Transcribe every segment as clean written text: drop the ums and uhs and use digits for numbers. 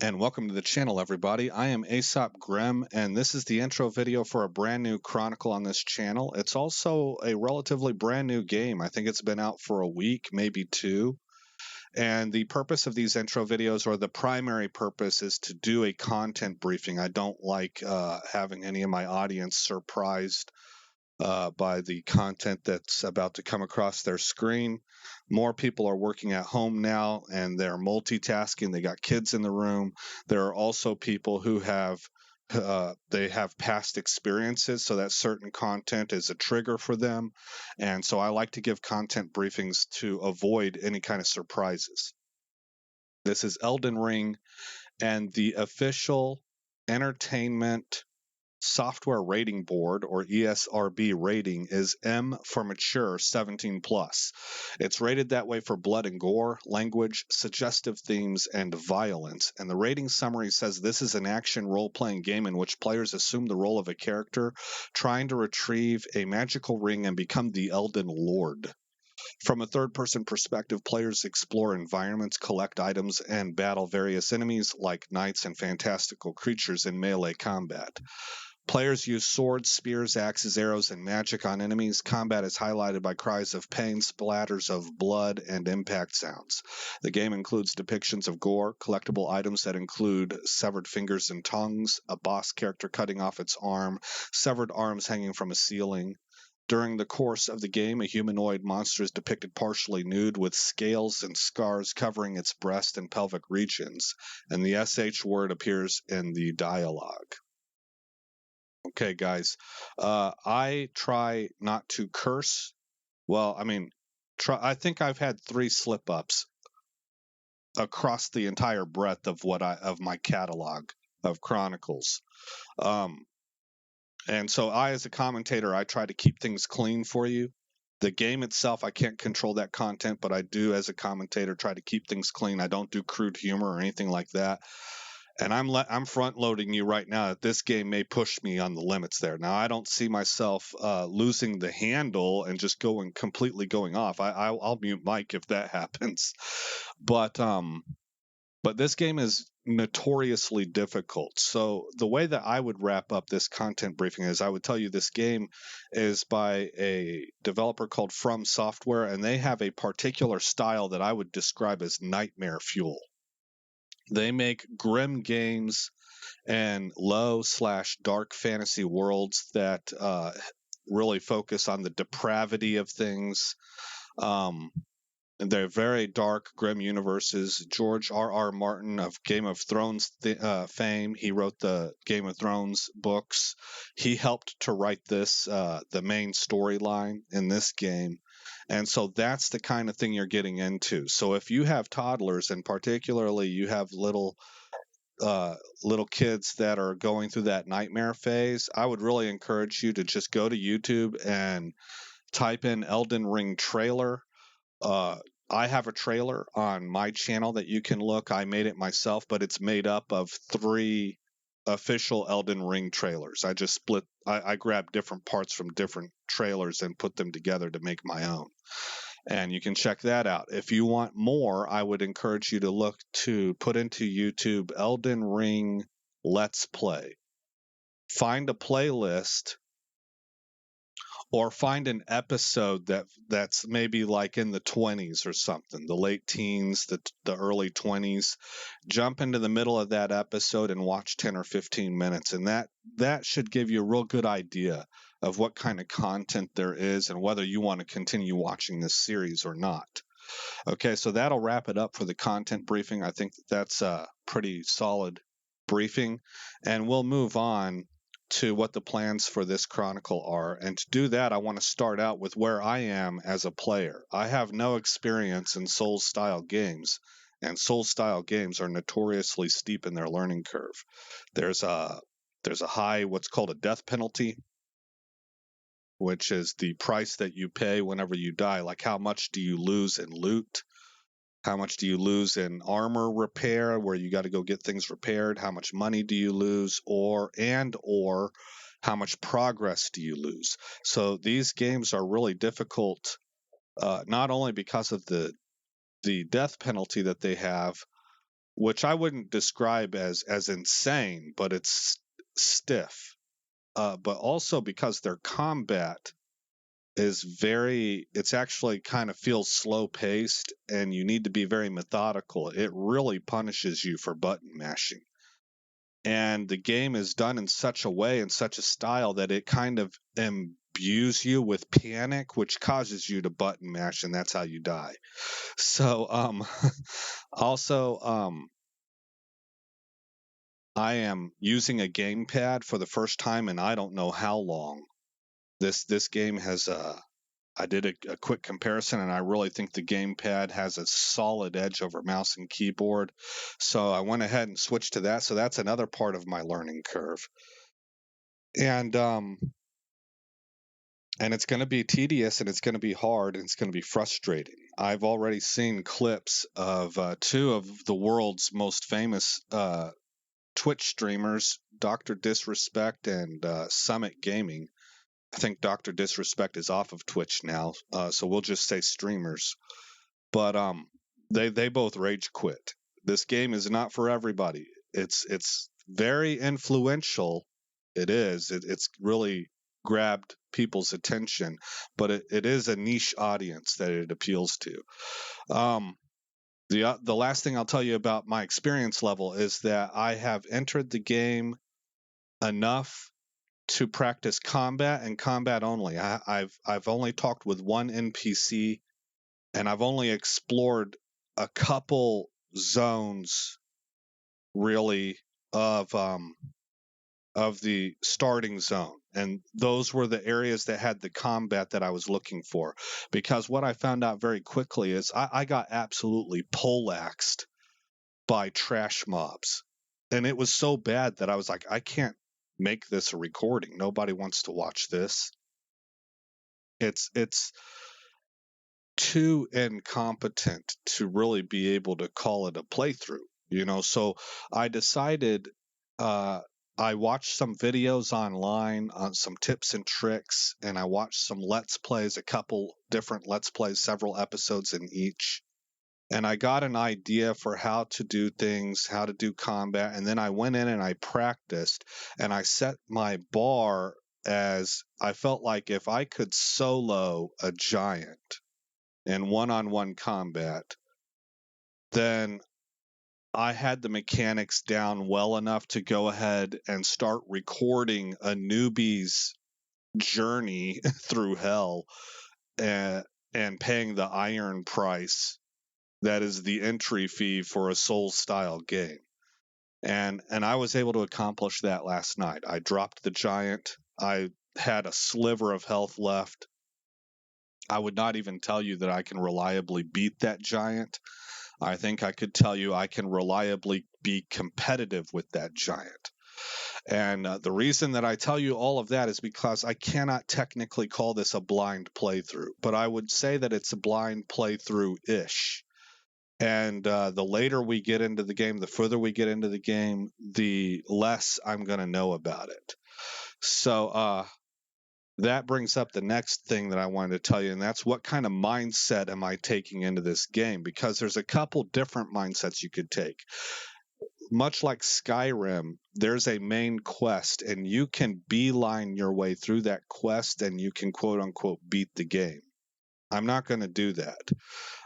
And welcome to the channel, everybody. I am Aesop Grimm, and this is the intro video for a brand new Chronicle on this channel. It's also a relatively brand new game. I think it's been out for a week, maybe two. And the purpose of these intro videos, or the primary purpose, is to do a content briefing. I don't like having any of my audience surprised by the content that's about to come across their screen. More people are working at home now and they're multitasking. They got kids in the room. There are also people who have they have past experiences, so that certain content is a trigger for them. And so I like to give content briefings to avoid any kind of surprises. This is Elden Ring, and the official entertainment software rating board, or ESRB rating, is M for mature 17 plus. It's rated that way for blood and gore, language, suggestive themes, and violence. And the rating summary says this is an action role-playing game in which players assume the role of a character trying to retrieve a magical ring and become the Elden Lord. From a third-person perspective, players explore environments, collect items, and battle various enemies like knights and fantastical creatures in melee combat. Players use swords, spears, axes, arrows, and magic on enemies. Combat is highlighted by cries of pain, splatters of blood, and impact sounds. The game includes depictions of gore, collectible items that include severed fingers and tongues, a boss character cutting off its arm, severed arms hanging from a ceiling. During the course of the game, a humanoid monster is depicted partially nude with scales and scars covering its breast and pelvic regions, and the SH word appears in the dialogue. Okay, guys, I try not to curse. Well, I think I've had 3 slip-ups across the entire breadth of my catalog of chronicles. And so as a commentator, I try to keep things clean for you. The game itself, I can't control that content, but I do, as a commentator, try to keep things clean. I don't do crude humor or anything like that. And I'm front loading you right now that this game may push me on the limits there. Now, I don't see myself losing the handle and just completely going off. I'll mute Mike if that happens. But this game is notoriously difficult. So the way that I would wrap up this content briefing is I would tell you this game is by a developer called From Software, and they have a particular style that I would describe as nightmare fuel. They make grim games and low/dark fantasy worlds that really focus on the depravity of things. And they're very dark, grim universes. George R.R. Martin of Game of Thrones fame, he wrote the Game of Thrones books. He helped to write the main storyline in this game. And so that's the kind of thing you're getting into. So if you have toddlers, and particularly you have little kids that are going through that nightmare phase, I would really encourage you to just go to YouTube and type in Elden Ring trailer. I have a trailer on my channel that you can look. I made it myself, but it's made up of 3 official Elden Ring trailers. I grabbed different parts from different trailers and put them together to make my own. And you can check that out. If you want more, I would encourage you to put into YouTube Elden Ring Let's Play. Find a playlist or find an episode that's maybe like in the 20s or something, the late teens, the early 20s. Jump into the middle of that episode and watch 10 or 15 minutes, and that should give you a real good idea of what kind of content there is and whether you want to continue watching this series or not. Okay, so that'll wrap it up for the content briefing. I think that's a pretty solid briefing, and we'll move on to what the plans for this chronicle are. And to do that, I want to start out with where I am as a player. I have no experience in Souls-style games, and Souls-style games are notoriously steep in their learning curve. There's a high, what's called a death penalty, which is the price that you pay whenever you die. Like, how much do you lose in loot? How much do you lose in armor repair, where you got to go get things repaired? How much money do you lose, or how much progress do you lose? So these games are really difficult, not only because of the death penalty that they have, which I wouldn't describe as insane, but it's stiff. But also because their combat is it's actually kind of feels slow paced, and you need to be very methodical. It really punishes you for button mashing. And the game is done in such a way, in such a style, that it kind of imbues you with panic, which causes you to button mash, and that's how you die. So, also, I am using a gamepad for the first time and I don't know how long. This game has I did a quick comparison, and I really think the gamepad has a solid edge over mouse and keyboard. So I went ahead and switched to that. So that's another part of my learning curve. And and it's going to be tedious, and it's going to be hard, and it's going to be frustrating. I've already seen clips of two of the world's most famous Twitch streamers, Dr. Disrespect and Summit Gaming. I think Dr. Disrespect is off of Twitch now, so we'll just say streamers. But they both rage quit. This game is not for everybody. It's very influential. It is. It's really grabbed people's attention, but it is a niche audience that it appeals to. Um, the last thing I'll tell you about my experience level is that I have entered the game enough to practice combat and combat only. I've only talked with one NPC, and I've only explored a couple zones really of the starting zone, and those were the areas that had the combat that I was looking for. Because what I found out very quickly is I got absolutely poleaxed by trash mobs, and it was so bad that I was like, I can't make this a recording. Nobody wants to watch this. It's too incompetent to really be able to call it a playthrough, you know. So I decided, uh I watched some videos online on some tips and tricks, and I watched some let's plays, a couple different let's plays, several episodes in each, and I got an idea for how to do things, how to do combat, and then I went in and I practiced, and I set my bar as I felt like if I could solo a giant in one-on-one combat, then I had the mechanics down well enough to go ahead and start recording a newbie's journey through hell, and, and paying the iron price that is the entry fee for a soul style game. And I was able to accomplish that last night. I dropped the giant. I had a sliver of health left. I would not even tell you that I can reliably beat that giant. I think I could tell you I can reliably be competitive with that giant. And the reason that I tell you all of that is because I cannot technically call this a blind playthrough, but I would say that it's a blind playthrough ish. And the later we get into the game, the further we get into the game, the less I'm going to know about it. So that brings up the next thing that I wanted to tell you, and that's what kind of mindset am I taking into this game? Because there's a couple different mindsets you could take. Much like Skyrim, there's a main quest, and you can beeline your way through that quest, and you can quote unquote beat the game. I'm not going to do that.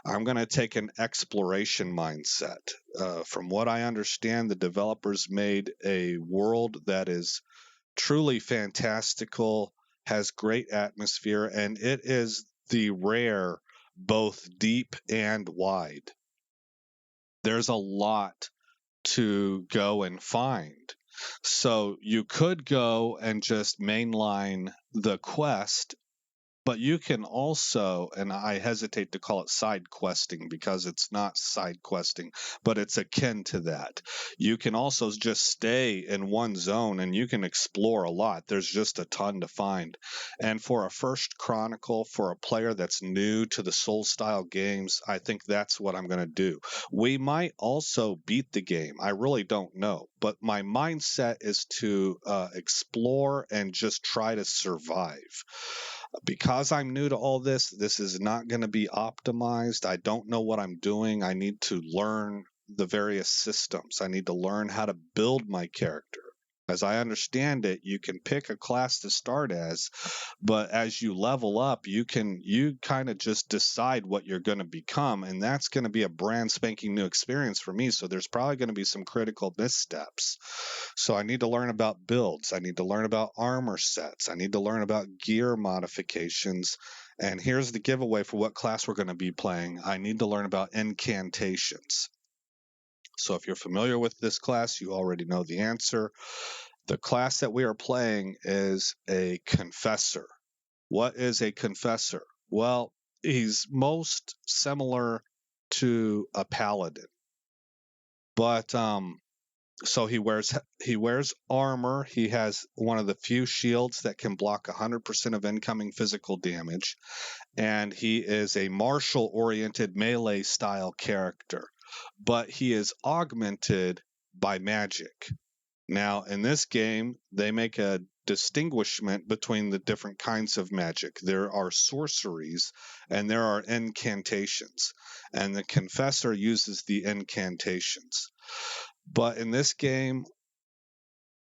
I'm going to take an exploration mindset. From what I understand, the developers made a world that is truly fantastical, has great atmosphere, and it is the rare, both deep and wide. There's a lot to go and find. So you could go and just mainline the quest, but you can also, and I hesitate to call it side questing because it's not side questing, but it's akin to that. You can also just stay in one zone and you can explore a lot. There's just a ton to find. And for a first Chronicle, for a player that's new to the Soul style games, I think that's what I'm going to do. We might also beat the game. I really don't know. But my mindset is to explore and just try to survive. Because I'm new to all this is not going to be optimized. I don't know what I'm doing. I need to learn the various systems. I need to learn how to build my character. As I understand it, you can pick a class to start as, but as you level up, you kind of just decide what you're going to become, and that's going to be a brand spanking new experience for me. So there's probably going to be some critical missteps. So I need to learn about builds. I need to learn about armor sets. I need to learn about gear modifications. And here's the giveaway for what class we're going to be playing. I need to learn about incantations. So if you're familiar with this class, you already know the answer. The class that we are playing is a confessor. What is a confessor? Well, he's most similar to a paladin, but so he wears armor. He has one of the few shields that can block 100% of incoming physical damage, and he is a martial-oriented melee style character, but he is augmented by magic. Now, in this game, they make a distinguishment between the different kinds of magic. There are sorceries and there are incantations, and the confessor uses the incantations. But in this game,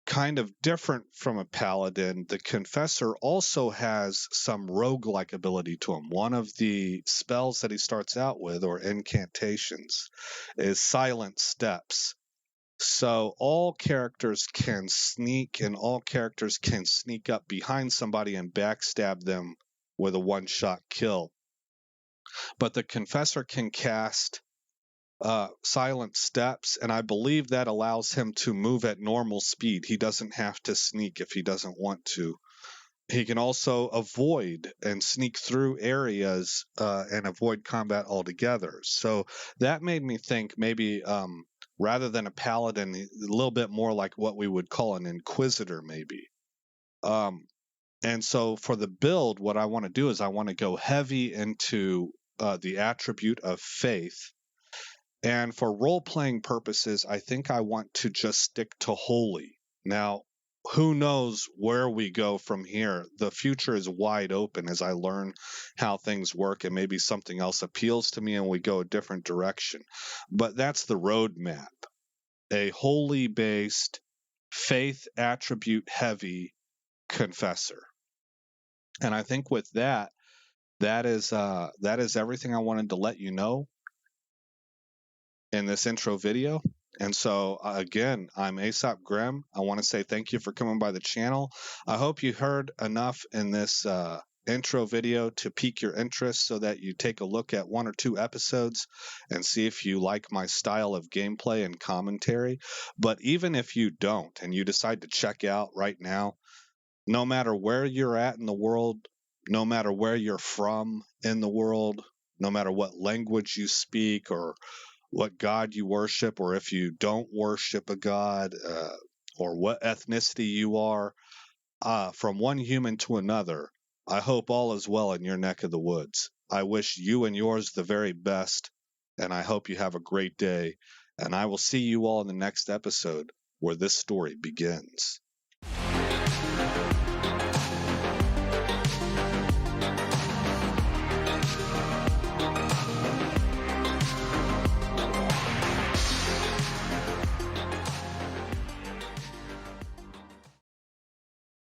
kind of different from a paladin, the confessor also has some roguelike ability to him. One of the spells that he starts out with, or incantations, is silent steps. So all characters can sneak, and all characters can sneak up behind somebody and backstab them with a one-shot kill. But the confessor can cast silent steps, and I believe that allows him to move at normal speed. He doesn't have to sneak if he doesn't want to. He can also avoid and sneak through areas and avoid combat altogether. So that made me think maybe rather than a paladin, a little bit more like what we would call an inquisitor, maybe. And so for the build, what I want to do is I want to go heavy into the attribute of faith. And for role-playing purposes, I think I want to just stick to holy. Now, who knows where we go from here? The future is wide open as I learn how things work, and maybe something else appeals to me and we go a different direction. But that's the roadmap. A holy-based, faith attribute-heavy confessor. And I think with that is everything I wanted to let you know in this intro video. And so again, I'm Aesop Grem. I want to say thank you for coming by the channel. I hope you heard enough in this intro video to pique your interest so that you take a look at 1 or 2 episodes and see if you like my style of gameplay and commentary. But even if you don't and you decide to check out right now, no matter where you're at in the world, no matter where you're from in the world, no matter what language you speak or what God you worship, or if you don't worship a God, or what ethnicity you are, from one human to another, I hope all is well in your neck of the woods. I wish you and yours the very best, and I hope you have a great day. And I will see you all in the next episode where this story begins.